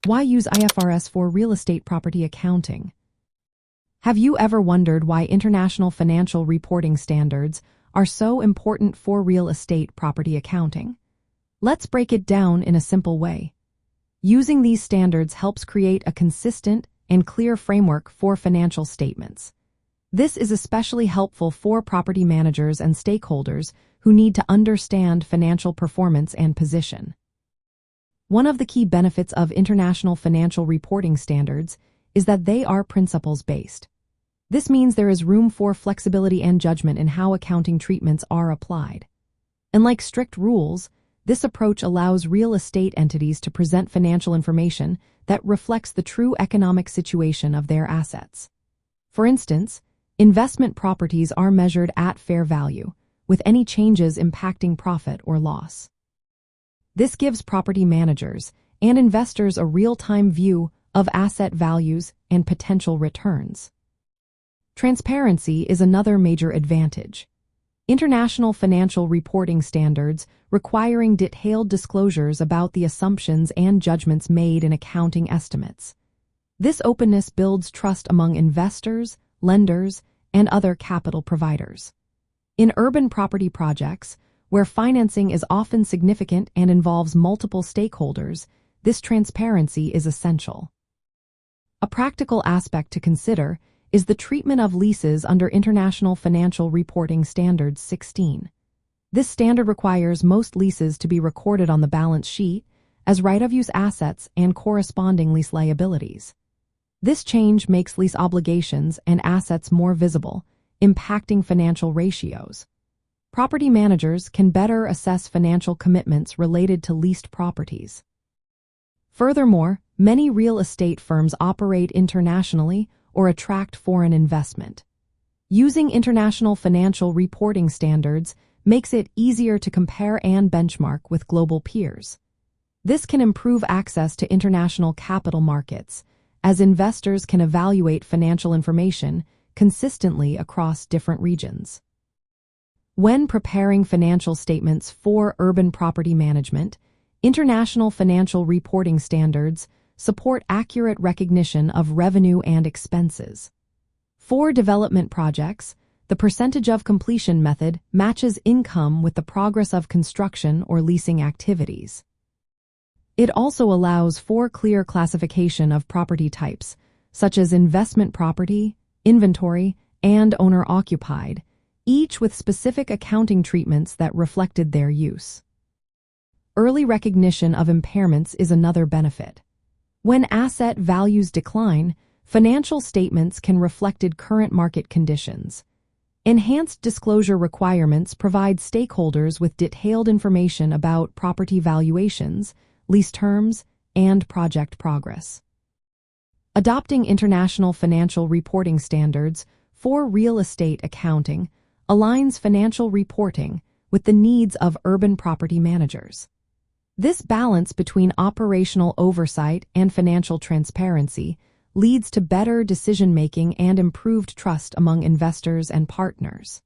Why use IFRS for real estate property accounting? Have you ever wondered why international financial reporting standards are so important for real estate property accounting? Let's break it down in a simple way. Using these standards helps create a consistent and clear framework for financial statements. This is especially helpful for property managers and stakeholders who need to understand financial performance and position. One of the key benefits of international financial reporting standards is that they are principles-based. This means there is room for flexibility and judgment in how accounting treatments are applied. Unlike strict rules, this approach allows real estate entities to present financial information that reflects the true economic situation of their assets. For instance, investment properties are measured at fair value, with any changes impacting profit or loss. This gives property managers and investors a real-time view of asset values and potential returns. Transparency is another major advantage. International financial reporting standards requiring detailed disclosures about the assumptions and judgments made in accounting estimates. This openness builds trust among investors, lenders, and other capital providers. In urban property projects, where financing is often significant and involves multiple stakeholders, this transparency is essential. A practical aspect to consider is the treatment of leases under International Financial Reporting Standards 16. This standard requires most leases to be recorded on the balance sheet as right-of-use assets and corresponding lease liabilities. This change makes lease obligations and assets more visible, impacting financial ratios. Property managers can better assess financial commitments related to leased properties. Furthermore, many real estate firms operate internationally or attract foreign investment. Using international financial reporting standards makes it easier to compare and benchmark with global peers. This can improve access to international capital markets, as investors can evaluate financial information consistently across different regions. When preparing financial statements for urban property management, international financial reporting standards support accurate recognition of revenue and expenses. For development projects, the percentage of completion method matches income with the progress of construction or leasing activities. It also allows for clear classification of property types, such as investment property, inventory, and owner-occupied, each with specific accounting treatments that reflected their use. Early recognition of impairments is another benefit. When asset values decline, financial statements can reflect current market conditions. Enhanced disclosure requirements provide stakeholders with detailed information about property valuations, lease terms, and project progress. Adopting international financial reporting standards for real estate accounting aligns financial reporting with the needs of urban property managers. This balance between operational oversight and financial transparency leads to better decision-making and improved trust among investors and partners.